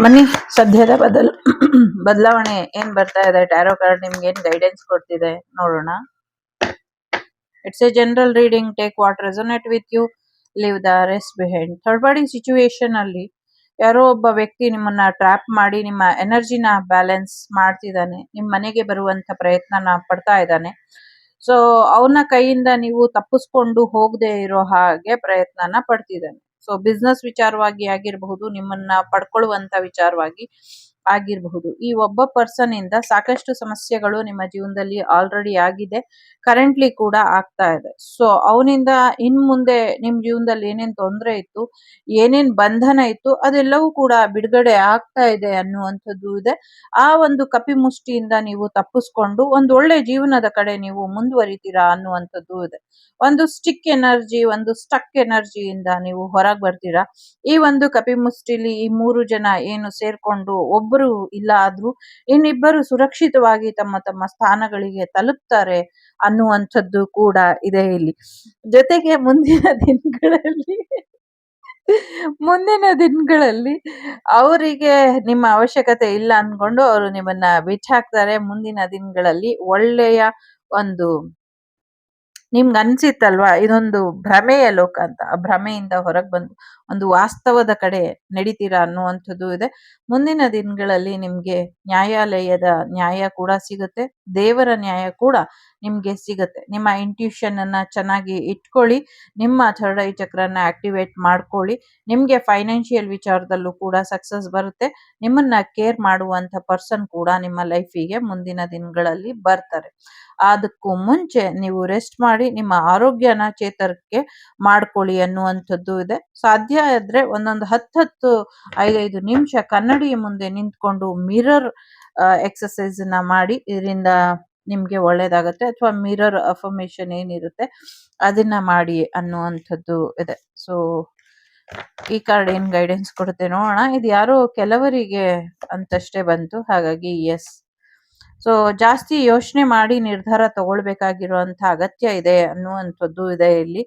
ಬನ್ನಿ, ಸದ್ಯದ ಬದಲಾವಣೆ ಏನ್ ಬರ್ತಾ ಇದೆ, ಟ್ಯಾರೋ ಕಾರ್ಡ್ ನಿಮ್ಗೆ ಏನ್ ಗೈಡೆನ್ಸ್ ಕೊಡ್ತಿದೆ ನೋಡೋಣ. It's a general reading. Take what resonate with you, leave the rest behind. Third party situation ಅಲ್ಲಿ ಯಾರೋ ಒಬ್ಬ ವ್ಯಕ್ತಿ ನಿಮ್ಮನ್ನ ಟ್ರ್ಯಾಪ್ ಮಾಡಿ ನಿಮ್ಮ ಎನರ್ಜಿನ ಬ್ಯಾಲೆನ್ಸ್ ಮಾಡ್ತಿದ್ದಾನೆ, ನಿಮ್ ಮನೆಗೆ ಬರುವಂತ ಪ್ರಯತ್ನನ ಪಡ್ತಾ ಇದ್ದಾನೆ. ಸೊ ಅವನ ಕೈಯಿಂದ ನೀವು ತಪ್ಪಿಸ್ಕೊಂಡು ಹೋಗದೆ ಇರೋ ಹಾಗೆ ಪ್ರಯತ್ನನ ಪಡ್ತಿದ್ದಾನೆ. ಸೊ ಬಿಸ್ನೆಸ್ ವಿಚಾರವಾಗಿ ಆಗಿರಬಹುದು, ನಿಮ್ಮನ್ನ ಪಡ್ಕೊಳ್ಳುವಂತ ವಿಚಾರವಾಗಿ ಆಗಿರಬಹುದು. ಈ ಒಬ್ಬ ಪರ್ಸನ್ ಇಂದ ಸಾಕಷ್ಟು ಸಮಸ್ಯೆಗಳು ನಿಮ್ಮ ಜೀವನದಲ್ಲಿ ಆಲ್ರೆಡಿ ಆಗಿದೆ, ಕರೆಂಟ್ಲಿ ಕೂಡ ಆಗ್ತಾ ಇದೆ. ಸೊ ಅವನಿಂದ ಇನ್ ಮುಂದೆ ನಿಮ್ ಜೀವನದಲ್ಲಿ ಏನೇನ್ ತೊಂದರೆ ಇತ್ತು, ಏನೇನ್ ಬಂಧನ ಇತ್ತು, ಅದೆಲ್ಲವೂ ಕೂಡ ಬಿಡುಗಡೆ ಆಗ್ತಾ ಇದೆ ಅನ್ನುವಂಥದ್ದು ಇದೆ. ಆ ಒಂದು ಕಪಿಮುಷ್ಟಿಯಿಂದ ನೀವು ತಪ್ಪಿಸ್ಕೊಂಡು ಒಂದು ಒಳ್ಳೆ ಜೀವನದ ಕಡೆ ನೀವು ಮುಂದುವರಿತೀರಾ ಅನ್ನುವಂಥದ್ದು ಇದೆ. ಒಂದು ಸ್ಟಿಕ್ ಎನರ್ಜಿ, ಒಂದು ಸ್ಟಕ್ ಎನರ್ಜಿಯಿಂದ ನೀವು ಹೊರಗೆ ಬರ್ತೀರಾ. ಈ ಒಂದು ಕಪಿಮುಷ್ಟಿಲಿ ಈ 3 ಜನ ಏನು ಸೇರ್ಕೊಂಡು ಒಬ್ಬರು ಇಲ್ಲ ಆದ್ರೂ ಇನ್ನಿಬ್ಬರು ಸುರಕ್ಷಿತವಾಗಿ ತಮ್ಮ ತಮ್ಮ ಸ್ಥಾನಗಳಿಗೆ ತಲುಪ್ತಾರೆ ಅನ್ನುವಂಥದ್ದು ಕೂಡ ಇದೆ ಇಲ್ಲಿ. ಜೊತೆಗೆ ಮುಂದಿನ ದಿನಗಳಲ್ಲಿ ಅವರಿಗೆ ನಿಮ್ಮ ಅವಶ್ಯಕತೆ ಇಲ್ಲ ಅನ್ಕೊಂಡು ಅವರು ನಿಮ್ಮನ್ನ ಬಿಟ್ಟಾಕ್ತಾರೆ. ಮುಂದಿನ ದಿನಗಳಲ್ಲಿ ಒಳ್ಳೆಯ ಒಂದು ನಿಮ್ಗೆ ಅನ್ಸಿತ್ತಲ್ವಾ ಇದೊಂದು ಭ್ರಮೆಯ ಲೋಕ ಅಂತ, ಆ ಭ್ರಮೆಯಿಂದ ಹೊರಗೆ ಬಂದು ಒಂದು ವಾಸ್ತವದ ಕಡೆ ನಡೀತೀರಾ ಅನ್ನುವಂಥದ್ದು ಇದೆ. ಮುಂದಿನ ದಿನಗಳಲ್ಲಿ ನಿಮ್ಗೆ ನ್ಯಾಯಾಲಯದ ನ್ಯಾಯ ಕೂಡ ಸಿಗುತ್ತೆ, ದೇವರ ನ್ಯಾಯ ಕೂಡ ನಿಮ್ಗೆ ಸಿಗುತ್ತೆ. ನಿಮ್ಮ ಇಂಟ್ಯೂಷನ್ ಅನ್ನ ಚೆನ್ನಾಗಿ ಇಟ್ಕೊಳ್ಳಿ, ನಿಮ್ಮ ಥರ್ಡ್ ಐ ಚಕ್ರನ ಆಕ್ಟಿವೇಟ್ ಮಾಡ್ಕೊಳ್ಳಿ. ನಿಮ್ಗೆ ಫೈನಾನ್ಷಿಯಲ್ ವಿಚಾರದಲ್ಲೂ ಕೂಡ ಸಕ್ಸಸ್ ಬರುತ್ತೆ. ನಿಮ್ಮನ್ನ ಕೇರ್ ಮಾಡುವಂತ ಪರ್ಸನ್ ಕೂಡ ನಿಮ್ಮ ಲೈಫಿಗೆ ಮುಂದಿನ ದಿನಗಳಲ್ಲಿ ಬರ್ತಾರೆ. ಅದಕ್ಕೂ ಮುಂಚೆ ನೀವು ರೆಸ್ಟ್ ಮಾಡಿ ನಿಮ್ಮ ಆರೋಗ್ಯನ ಚೇತರಿಕೆ ಮಾಡ್ಕೊಳ್ಳಿ ಅನ್ನುವಂಥದ್ದು ಇದೆ. ಸಾಧ್ಯ ಆದ್ರೆ ಒಂದೊಂದು 5 ನಿಮಿಷ ಕನ್ನಡಿಯ ಮುಂದೆ ನಿಂತ್ಕೊಂಡು ಮಿರರ್ ಎಕ್ಸಸೈಸ್ ನ ಮಾಡಿ. ಇದರಿಂದ ನಿಮ್ಗೆ ಒಳ್ಳೇದಾಗತ್ತೆ. ಅಥವಾ ಮಿರರ್ ಅಫರ್ಮೇಶನ್ ಏನಿರುತ್ತೆ ಅದನ್ನ ಮಾಡಿ ಅನ್ನುವಂಥದ್ದು ಇದೆ. ಸೊ ಈ ಕಾರ್ಡ್ ಏನ್ ಗೈಡೆನ್ಸ್ ಕೊಡುತ್ತೆ ನೋಡೋಣ. ಇದು ಯಾರೋ ಕೆಲವರಿಗೆ ಅಂತಷ್ಟೇ ಬಂತು, ಹಾಗಾಗಿ ಎಸ್. ಸೊ ಜಾಸ್ತಿ ಯೋಚನೆ ಮಾಡಿ ನಿರ್ಧಾರ ತಗೊಳ್ಬೇಕಾಗಿರುವಂತ ಅಗತ್ಯ ಇದೆ ಅನ್ನುವಂಥದ್ದು ಇದೆ ಇಲ್ಲಿ.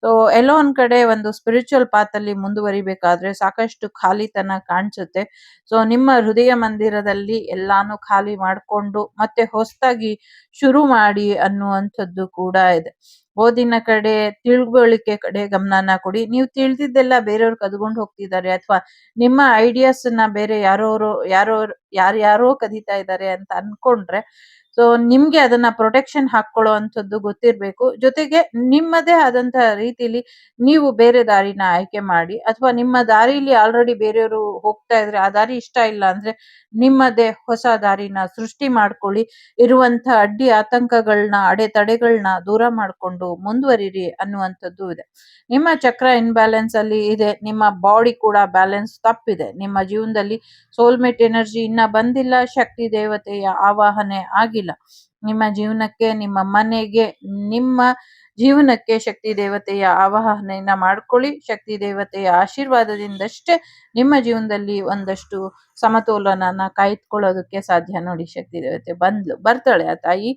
ಸೊ ಎಲ್ಲೋ ಒಂದ್ ಕಡೆ ಒಂದು ಸ್ಪಿರಿಚುವಲ್ ಪಾತ್ ಅಲ್ಲಿ ಮುಂದುವರಿಬೇಕಾದ್ರೆ ಸಾಕಷ್ಟು ಖಾಲಿತನ ಕಾಣಿಸುತ್ತೆ. ಸೊ ನಿಮ್ಮ ಹೃದಯ ಮಂದಿರದಲ್ಲಿ ಎಲ್ಲಾನು ಖಾಲಿ ಮಾಡ್ಕೊಂಡು ಮತ್ತೆ ಹೊಸದಾಗಿ ಶುರು ಮಾಡಿ ಅನ್ನುವಂಥದ್ದು ಕೂಡ ಇದೆ. ಓದಿನ ಕಡೆ, ತಿಳುವಳಿಕೆ ಕಡೆ ಗಮನನ ಕೊಡಿ. ನೀವು ತಿಳಿದಿದ್ದೆಲ್ಲ ಬೇರೆಯವ್ರು ಕದ್ಕೊಂಡು ಹೋಗ್ತಿದ್ದಾರೆ, ಅಥವಾ ನಿಮ್ಮ ಐಡಿಯಾಸ್ ನ ಬೇರೆ ಯಾರ್ಯಾರೋ ಕದೀತಾ ಇದ್ದಾರೆ ಅಂತ ಅನ್ಕೊಂಡ್ರೆ, ಸೊ ನಿಮ್ಗೆ ಅದನ್ನ ಪ್ರೊಟೆಕ್ಷನ್ ಹಾಕೊಳ್ಳೋ ಅಂಥದ್ದು ಗೊತ್ತಿರ್ಬೇಕು. ಜೊತೆಗೆ ನಿಮ್ಮದೇ ಆದಂತ ರೀತಿಲಿ ನೀವು ಬೇರೆ ದಾರಿನ ಆಯ್ಕೆ ಮಾಡಿ, ಅಥವಾ ನಿಮ್ಮ ದಾರಿಲಿ ಆಲ್ರೆಡಿ ಬೇರೆಯವರು ಹೋಗ್ತಾ ಇದ್ರೆ ಆ ದಾರಿ ಇಷ್ಟ ಇಲ್ಲ ಅಂದ್ರೆ ನಿಮ್ಮದೇ ಹೊಸ ದಾರಿನ ಸೃಷ್ಟಿ ಮಾಡ್ಕೊಳ್ಳಿ. ಇರುವಂತ ಅಡ್ಡಿ ಆತಂಕಗಳನ್ನ, ಅಡೆತಡೆಗಳನ್ನ ದೂರ ಮಾಡ್ಕೊಂಡು ಮುಂದುವರಿರಿ ಅನ್ನುವಂಥದ್ದು ಇದೆ. ನಿಮ್ಮ ಚಕ್ರ ಇನ್ಬ್ಯಾಲೆನ್ಸ್ ಅಲ್ಲಿ ಇದೆ, ನಿಮ್ಮ ಬಾಡಿ ಕೂಡ ಬ್ಯಾಲೆನ್ಸ್ ತಪ್ಪಿದೆ. ನಿಮ್ಮ ಜೀವನದಲ್ಲಿ ಸೋಲ್ಮೇಟ್ ಎನರ್ಜಿ ಇನ್ನ ಬಂದಿಲ್ಲ, ಶಕ್ತಿ ದೇವತೆಯ ಆವಾಹನೆ ಆಗಿಲ್ಲ. ನಿಮ್ಮ ಜೀವನಕ್ಕೆ, ನಿಮ್ಮ ಮನೆಗೆ, ನಿಮ್ಮ ಜೀವನಕ್ಕೆ ಶಕ್ತಿ ದೇವತೆಯ ಆವಾಹನೆಯನ್ನ ಮಾಡ್ಕೊಳ್ಳಿ. ಶಕ್ತಿ ದೇವತೆಯ ಆಶೀರ್ವಾದದಿಂದಷ್ಟೇ ನಿಮ್ಮ ಜೀವನದಲ್ಲಿ ಒಂದಷ್ಟು ಸಮತೋಲನನ ಕಾಯ್ದುಕೊಳ್ಳೋದಕ್ಕೆ ಸಾಧ್ಯ. ನೋಡಿ, ಶಕ್ತಿ ದೇವತೆ ಬರ್ತಾಳೆ. ಆ ತಾಯಿ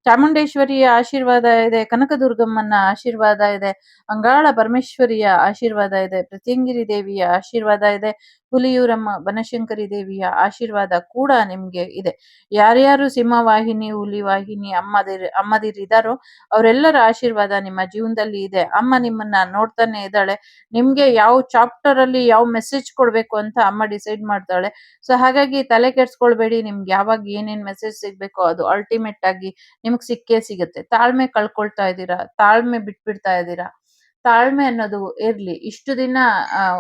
ಚಾಮುಂಡೇಶ್ವರಿಯ ಆಶೀರ್ವಾದ ಇದೆ, ಕನಕದುರ್ಗಮ್ಮನ ಆಶೀರ್ವಾದ ಇದೆ, ಅಂಗಾಳ ಪರಮೇಶ್ವರಿಯ ಆಶೀರ್ವಾದ ಇದೆ, ಪ್ರತ್ಯಂಗಿರಿ ದೇವಿಯ ಆಶೀರ್ವಾದ ಇದೆ, ಹುಲಿಯೂರಮ್ಮ ಬನಶಂಕರಿ ದೇವಿಯ ಆಶೀರ್ವಾದ ಕೂಡ ನಿಮ್ಗೆ ಇದೆ. ಯಾರ್ಯಾರು ಸಿಂಹವಾಹಿನಿ, ಹುಲಿ ವಾಹಿನಿ ಅಮ್ಮದಿರಿದಾರೋ ಅವರೆಲ್ಲರ ಆಶೀರ್ವಾದ ನಿಮ್ಮ ಜೀವನದಲ್ಲಿ ಇದೆ. ಅಮ್ಮ ನಿಮ್ಮನ್ನ ನೋಡ್ತಾನೆ ಇದ್ದಾಳೆ. ನಿಮ್ಗೆ ಯಾವ ಚಾಪ್ಟರ್ ಅಲ್ಲಿ ಯಾವ ಮೆಸೇಜ್ ಕೊಡ್ಬೇಕು ಅಂತ ಅಮ್ಮ ಡಿಸೈಡ್ ಮಾಡ್ತಾಳೆ. ಸೊ ಹಾಗಾಗಿ ತಲೆ ಕೆಡ್ಸ್ಕೊಳ್ಬೇಡಿ. ನಿಮ್ಗೆ ಯಾವಾಗ ಏನೇನ್ ಮೆಸೇಜ್ ಸಿಗ್ಬೇಕೋ ಅದು ಅಲ್ಟಿಮೇಟ್ ಆಗಿ ನಿಮ್ಗೆ ಸಿಕ್ಕೇ ಸಿಗುತ್ತೆ. ತಾಳ್ಮೆ ಕಳ್ಕೊಳ್ತಾ ಇದ್ದೀರಾ, ತಾಳ್ಮೆ ಬಿಟ್ಬಿಡ್ತಾ ಇದ್ದೀರಾ. ತಾಳ್ಮೆ ಅನ್ನೋದು ಇರ್ಲಿ. ಇಷ್ಟು ದಿನ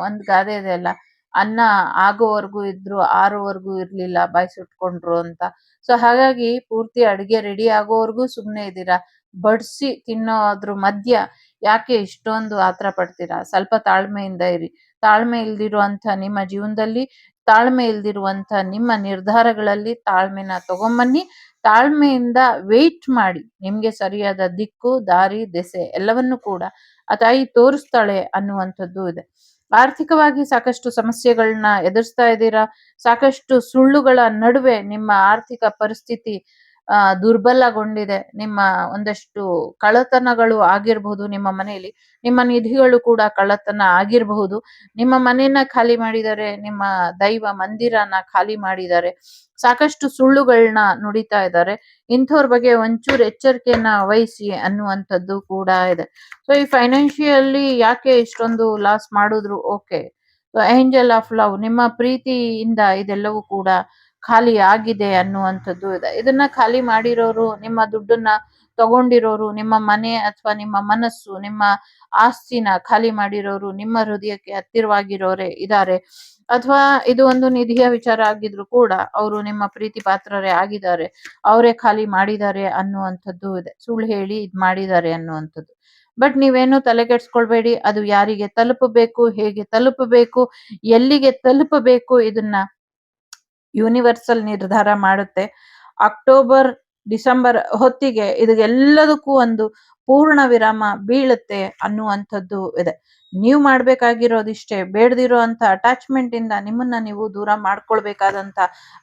ಒಂದ್ ಗಾದೆ ಇದೆ ಅಲ್ಲ, ಅನ್ನ ಆಗೋವರೆಗೂ ಇದ್ರು ಆರೋವರೆಗೂ ಇರ್ಲಿಲ್ಲ, ಬಾಯಿ ಸುಟ್ಕೊಂಡ್ರು ಅಂತ. ಸೊ ಹಾಗಾಗಿ ಪೂರ್ತಿ ಅಡಿಗೆ ರೆಡಿ ಆಗೋವರೆಗೂ ಸುಮ್ನೆ ಇದ್ದೀರಾ. ಬಡ್ಸಿ ತಿನ್ನೋದ್ರ ಮಧ್ಯ ಯಾಕೆ ಇಷ್ಟೊಂದು ಆತರ ಪಡ್ತೀರಾ? ಸ್ವಲ್ಪ ತಾಳ್ಮೆಯಿಂದ ಇರಿ. ತಾಳ್ಮೆ ಇಲ್ದಿರುವಂತ ನಿಮ್ಮ ಜೀವನದಲ್ಲಿ, ತಾಳ್ಮೆ ಇಲ್ದಿರುವಂತ ನಿಮ್ಮ ನಿರ್ಧಾರಗಳಲ್ಲಿ ತಾಳ್ಮೆನ ತಗೊಂಬನ್ನಿ. ತಾಳ್ಮೆಯಿಂದ ವೇಟ್ ಮಾಡಿ. ನಿಮ್ಗೆ ಸರಿಯಾದ ದಿಕ್ಕು, ದಾರಿ, ದೆಸೆ ಎಲ್ಲವನ್ನೂ ಕೂಡ ಆ ತಾಯಿ ತೋರಿಸ್ತಾಳೆ ಅನ್ನುವಂಥದ್ದು ಇದೆ. ಆರ್ಥಿಕವಾಗಿ ಸಾಕಷ್ಟು ಸಮಸ್ಯೆಗಳನ್ನ ಎದುರಿಸ್ತಾ ಇದ್ದೀರಾ. ಸಾಕಷ್ಟು ಸುಳ್ಳುಗಳ ನಡುವೆ ನಿಮ್ಮ ಆರ್ಥಿಕ ಪರಿಸ್ಥಿತಿ ದುರ್ಬಲಗೊಂಡಿದೆ, ನಿಮ್ಮ ಒಂದಷ್ಟು ಕಳ್ಳತನಗಳು ಆಗಿರಬಹುದು ನಿಮ್ಮ ಮನೆಯಲ್ಲಿ, ನಿಮ್ಮ ನಿಧಿಗಳು ಕೂಡ ಕಳ್ಳತನ ಆಗಿರಬಹುದು, ನಿಮ್ಮ ಮನೆಯನ್ನ ಖಾಲಿ ಮಾಡಿದ್ದಾರೆ, ನಿಮ್ಮ ದೈವ ಮಂದಿರನ ಖಾಲಿ ಮಾಡಿದ್ದಾರೆ, ಸಾಕಷ್ಟು ಸುಳ್ಳುಗಳನ್ನ ನುಡಿತಾ ಇದ್ದಾರೆ. ಇಂಥವ್ರ ಬಗ್ಗೆ ಒಂಚೂರು ಎಚ್ಚರಿಕೆಯನ್ನ ವಹಿಸಿ ಅನ್ನುವಂಥದ್ದು ಕೂಡ ಇದೆ. ಸೊ ಈ ಫೈನಾನ್ಷಿಯಲಿ ಯಾಕೆ ಇಷ್ಟೊಂದು ಲಾಸ್ ಮಾಡಿದ್ರು? ಓಕೆ, ಏಂಜಲ್ ಆಫ್ ಲವ್, ನಿಮ್ಮ ಪ್ರೀತಿಯಿಂದ ಇದೆಲ್ಲವೂ ಕೂಡ ಖಾಲಿ ಆಗಿದೆ ಅನ್ನುವಂಥದ್ದು ಇದೆ. ಇದನ್ನ ಖಾಲಿ ಮಾಡಿರೋರು, ನಿಮ್ಮ ದುಡ್ಡನ್ನ ತಗೊಂಡಿರೋರು, ನಿಮ್ಮ ಮನೆ ಅಥವಾ ನಿಮ್ಮ ಮನಸ್ಸು, ನಿಮ್ಮ ಆಸ್ತಿನ ಖಾಲಿ ಮಾಡಿರೋರು ನಿಮ್ಮ ಹೃದಯಕ್ಕೆ ಹತ್ತಿರವಾಗಿರೋರೆ ಇದ್ದಾರೆ. ಅಥವಾ ಇದು ಒಂದು ನಿಧಿಯ ವಿಚಾರ ಆಗಿದ್ರು ಕೂಡ ಅವರು ನಿಮ್ಮ ಪ್ರೀತಿ ಪಾತ್ರರೇ ಆಗಿದ್ದಾರೆ, ಅವರೇ ಖಾಲಿ ಮಾಡಿದ್ದಾರೆ ಅನ್ನುವಂಥದ್ದು ಇದೆ. ಸುಳ್ಳು ಹೇಳಿ ಇದ್ ಮಾಡಿದ್ದಾರೆ ಅನ್ನುವಂಥದ್ದು. ಬಟ್ ನೀವೇನು ತಲೆ ಕೆಡ್ಸ್ಕೊಳ್ಬೇಡಿ. ಅದು ಯಾರಿಗೆ ತಲುಪಬೇಕು, ಹೇಗೆ ತಲುಪಬೇಕು, ಎಲ್ಲಿಗೆ ತಲುಪಬೇಕು, ಇದನ್ನ ಯೂನಿವರ್ಸಲ್ ನಿರ್ಧಾರ ಮಾಡುತ್ತೆ. ಅಕ್ಟೋಬರ್ ಡಿಸೆಂಬರ್ ಹೊತ್ತಿಗೆ ಇದೆಲ್ಲದಕ್ಕೂ ಒಂದು ಪೂರ್ಣ ವಿರಾಮ ಬೀಳುತ್ತೆ ಅನ್ನುವಂಥದ್ದು ಇದೆ. ನೀವು ಮಾಡ್ಬೇಕಾಗಿರೋದಿಷ್ಟೇ, ಬೇಡದಿರೋ ಅಂತ ಅಟ್ಯಾಚ್ಮೆಂಟ್ ಇಂದ ನಿಮ್ಮನ್ನ ನೀವು ದೂರ ಮಾಡ್ಕೊಳ್ಬೇಕಾದಂತ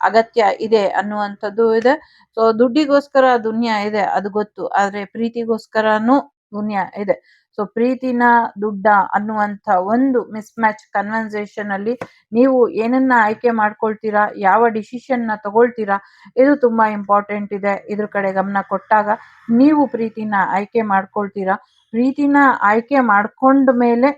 ಅಗತ್ಯ ಇದೆ ಅನ್ನುವಂಥದ್ದು ಇದೆ. ಸೊ ದುಡ್ಡಿಗೋಸ್ಕರ ದುನಿಯಾ ಇದೆ, ಅದು ಗೊತ್ತು, ಆದ್ರೆ ಪ್ರೀತಿಗೋಸ್ಕರನೂ ದುನಿಯಾ ಇದೆ. ಸೊ ಪ್ರೀತಿನ ದುಡ್ಡ ಅನ್ನುವಂಥ ಒಂದು ಮಿಸ್ ಮ್ಯಾಚ್ ಕನ್ವರ್ಸೇಷನ್ ಅಲ್ಲಿ ನೀವು ಏನನ್ನ ಆಯ್ಕೆ ಮಾಡ್ಕೊಳ್ತೀರಾ, ಯಾವ ಡಿಸಿಷನ್ ನ ತಗೊಳ್ತೀರಾ, ಇದು ತುಂಬಾ ಇಂಪಾರ್ಟೆಂಟ್ ಇದೆ. ಇದ್ರ ಕಡೆ ಗಮನ ಕೊಟ್ಟಾಗ ನೀವು ಪ್ರೀತಿನ ಆಯ್ಕೆ ಮಾಡ್ಕೊಳ್ತೀರಾ. ಪ್ರೀತಿನ ಆಯ್ಕೆ ಮಾಡ್ಕೊಂಡ ಮೇಲೆ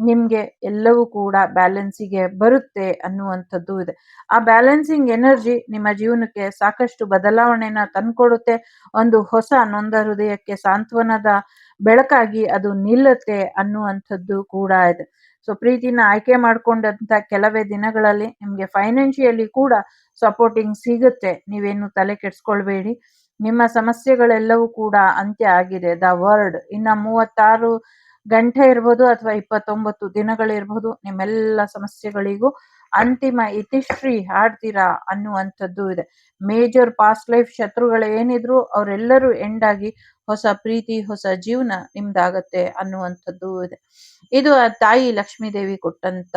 ನಿಮ್ಗೆ ಎಲ್ಲವೂ ಕೂಡ ಬ್ಯಾಲೆನ್ಸಿಗೆ ಬರುತ್ತೆ ಅನ್ನುವಂಥದ್ದು ಇದೆ. ಆ ಬ್ಯಾಲೆನ್ಸಿಂಗ್ ಎನರ್ಜಿ ನಿಮ್ಮ ಜೀವನಕ್ಕೆ ಸಾಕಷ್ಟು ಬದಲಾವಣೆನ ತಂದ್ಕೊಡುತ್ತೆ. ಒಂದು ಹೊಸ ನೊಂದ ಹೃದಯಕ್ಕೆ ಸಾಂತ್ವನದ ಬೆಳಕಾಗಿ ಅದು ನಿಲ್ಲುತ್ತೆ ಅನ್ನುವಂಥದ್ದು ಕೂಡ ಇದೆ. ಸೊ ಪ್ರೀತಿನ ಆಯ್ಕೆ ಮಾಡ್ಕೊಂಡಂತ ಕೆಲವೇ ದಿನಗಳಲ್ಲಿ ನಿಮ್ಗೆ ಫೈನಾನ್ಷಿಯಲಿ ಕೂಡ ಸಪೋರ್ಟಿಂಗ್ ಸಿಗುತ್ತೆ. ನೀವೇನು ತಲೆ ಕೆಡ್ಸ್ಕೊಳ್ಬೇಡಿ. ನಿಮ್ಮ ಸಮಸ್ಯೆಗಳೆಲ್ಲವೂ ಕೂಡ ಅಂತ್ಯ ಆಗಿದೆ. ದ ವರ್ಡ್ ಇನ್ನ 36 ಗಂಟೆ ಇರ್ಬೋದು ಅಥವಾ 29 ದಿನಗಳಿರ್ಬೋದು, ನಿಮ್ಮೆಲ್ಲ ಸಮಸ್ಯೆಗಳಿಗೂ ಅಂತಿಮ ಇತಿಶ್ರೀ ಹಾಡ್ತೀರಾ ಅನ್ನುವಂಥದ್ದು ಇದೆ. ಮೇಜರ್ ಪಾಸ್ಟ್ ಲೈಫ್ ಶತ್ರುಗಳು ಏನಿದ್ರು ಅವರೆಲ್ಲರೂ ಎಂಡ್ ಆಗಿ ಹೊಸ ಪ್ರೀತಿ, ಹೊಸ ಜೀವನ ನಿಮ್ದಾಗತ್ತೆ ಅನ್ನುವಂಥದ್ದು ಇದೆ. ಇದು ಆ ತಾಯಿ ಲಕ್ಷ್ಮೀ ದೇವಿ ಕೊಟ್ಟಂತ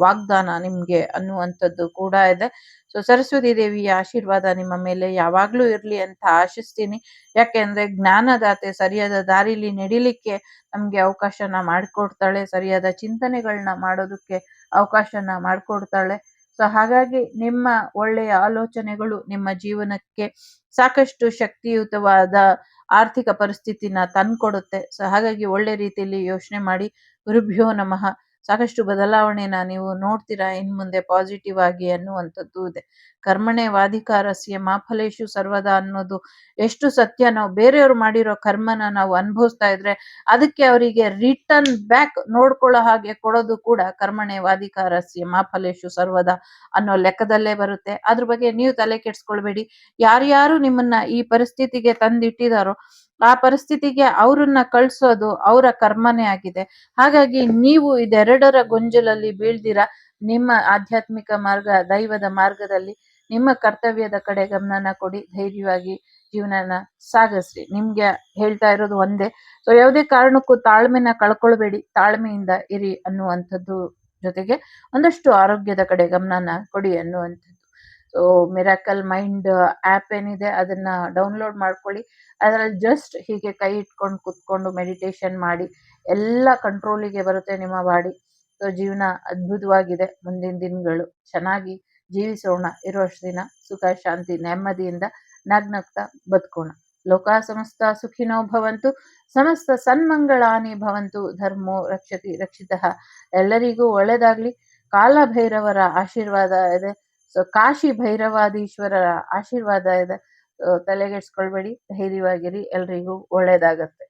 ವಾಗ್ದಾನ ನಿಮ್ಗೆ ಅನ್ನುವಂಥದ್ದು ಕೂಡ ಇದೆ. ಸೊ ಸರಸ್ವತಿ ದೇವಿಯ ಆಶೀರ್ವಾದ ನಿಮ್ಮ ಮೇಲೆ ಯಾವಾಗ್ಲೂ ಇರ್ಲಿ ಅಂತ ಆಶಿಸ್ತೀನಿ. ಯಾಕೆಂದ್ರೆ ಜ್ಞಾನದಾತೆ, ಸರಿಯಾದ ದಾರಿಲಿ ನಡಿಲಿಕ್ಕೆ ನಮ್ಗೆ ಅವಕಾಶನ ಮಾಡಿಕೊಡ್ತಾಳೆ, ಸರಿಯಾದ ಚಿಂತನೆಗಳನ್ನ ಮಾಡೋದಕ್ಕೆ ಅವಕಾಶನ ಮಾಡಿಕೊಡ್ತಾಳೆ. ಸೊ ಹಾಗಾಗಿ ನಿಮ್ಮ ಒಳ್ಳೆಯ ಆಲೋಚನೆಗಳು ನಿಮ್ಮ ಜೀವನಕ್ಕೆ ಸಾಕಷ್ಟು ಶಕ್ತಿಯುತವಾದ ಆರ್ಥಿಕ ಪರಿಸ್ಥಿತಿನ ತಂದ್ಕೊಡುತ್ತೆ. ಸೊ ಹಾಗಾಗಿ ಒಳ್ಳೆ ರೀತಿಯಲ್ಲಿ ಯೋಚನೆ ಮಾಡಿ. ಗುರುಭ್ಯೋ ನಮಃ. ಸಾಕಷ್ಟು ಬದಲಾವಣೆನ ನೀವು ನೋಡ್ತೀರಾ ಇನ್ ಮುಂದೆ ಪಾಸಿಟಿವ್ ಆಗಿ ಅನ್ನುವಂಥದ್ದು ಇದೆ. ಕರ್ಮಣೆ ವಾಧಿಕಾರಸ್ಯ ಮಾ ಫಲೇಷು ಸರ್ವದಾ ಅನ್ನೋದು ಎಷ್ಟು ಸತ್ಯನೋ, ಬೇರೆಯವ್ರು ಮಾಡಿರೋ ಕರ್ಮನ ನಾವು ಅನುಭವಿಸ್ತಾ ಇದ್ರೆ ಅದಕ್ಕೆ ಅವರಿಗೆ ರಿಟರ್ನ್ ಬ್ಯಾಕ್ ನೋಡ್ಕೊಳ್ಳೋ ಹಾಗೆ ಕೊಡೋದು ಕೂಡ ಕರ್ಮಣೆ ವಾಧಿಕಾರಸ್ಯ ಮಾ ಫಲೇಷು ಸರ್ವದಾ ಅನ್ನೋ ಲೆಕ್ಕದಲ್ಲೇ ಬರುತ್ತೆ. ಅದ್ರ ಬಗ್ಗೆ ನೀವು ತಲೆ ಕೆಡ್ಸ್ಕೊಳ್ಬೇಡಿ. ಯಾರ್ಯಾರು ನಿಮ್ಮನ್ನ ಈ ಪರಿಸ್ಥಿತಿಗೆ ತಂದಿಟ್ಟಿದಾರೋ ಆ ಪರಿಸ್ಥಿತಿಗೆ ಅವ್ರನ್ನ ಕಳ್ಸೋದು ಅವರ ಕರ್ಮನೇ ಆಗಿದೆ. ಹಾಗಾಗಿ ನೀವು ಇದೆರಡರ ಗೊಂಜಲಲ್ಲಿ ಬೀಳ್ದಿರ ನಿಮ್ಮ ಆಧ್ಯಾತ್ಮಿಕ ಮಾರ್ಗ, ದೈವದ ಮಾರ್ಗದಲ್ಲಿ ನಿಮ್ಮ ಕರ್ತವ್ಯದ ಕಡೆ ಗಮನನ ಕೊಡಿ. ಧೈರ್ಯವಾಗಿ ಜೀವನನ ಸಾಗಿಸ್ರಿ. ನಿಮ್ಗೆ ಹೇಳ್ತಾ ಇರೋದು ಒಂದೇ. ಸೊ ಯಾವುದೇ ಕಾರಣಕ್ಕೂ ತಾಳ್ಮೆನ ಕಳ್ಕೊಳ್ಬೇಡಿ, ತಾಳ್ಮೆಯಿಂದ ಇರಿ ಅನ್ನುವಂಥದ್ದು ಜೊತೆಗೆ ಒಂದಷ್ಟು ಆರೋಗ್ಯದ ಕಡೆ ಗಮನನ ಕೊಡಿ ಅನ್ನುವಂಥದ್ದು. ಸೊ ಮಿರಾಕಲ್ ಮೈಂಡ್ ಆ್ಯಪ್ ಏನಿದೆ ಅದನ್ನ ಡೌನ್ಲೋಡ್ ಮಾಡ್ಕೊಳ್ಳಿ. ಅದರಲ್ಲಿ ಜಸ್ಟ್ ಹೀಗೆ ಕೈ ಇಟ್ಕೊಂಡು ಕುತ್ಕೊಂಡು ಮೆಡಿಟೇಷನ್ ಮಾಡಿ ಎಲ್ಲ ಕಂಟ್ರೋಲಿಗೆ ಬರುತ್ತೆ ನಿಮ್ಮ ಬಾಡಿ. ಸೊ ಜೀವನ ಅದ್ಭುತವಾಗಿದೆ. ಮುಂದಿನ ದಿನಗಳು ಚೆನ್ನಾಗಿ ಜೀವಿಸೋಣ. ಇರೋಷ್ಟು ದಿನ ಸುಖ, ಶಾಂತಿ, ನೆಮ್ಮದಿಯಿಂದ ನಗ್ನಗ್ತಾ ಬದುಕೋಣ. ಲೋಕ ಸಮಸ್ತ ಸುಖಿನೋ ಭವಂತು, ಸಮಸ್ತ ಸನ್ಮಂಗಳಾನಿ ಭವಂತು, ಧರ್ಮೋ ರಕ್ಷತಿ ರಕ್ಷಿತಃ. ಎಲ್ಲರಿಗೂ ಒಳ್ಳೇದಾಗ್ಲಿ. ಕಾಲಭೈರವರ ಆಶೀರ್ವಾದ ಇದೆ. ಸೊ ಕಾಶಿ ಭೈರವಾದೀಶ್ವರರ ಆಶೀರ್ವಾದ ಇದೆ. ತಲೆಗೆಡ್ಸ್ಕೊಳ್ಬೇಡಿ, ಧೈರ್ಯವಾಗಿರಿ, ಎಲ್ರಿಗೂ ಒಳ್ಳೇದಾಗತ್ತೆ.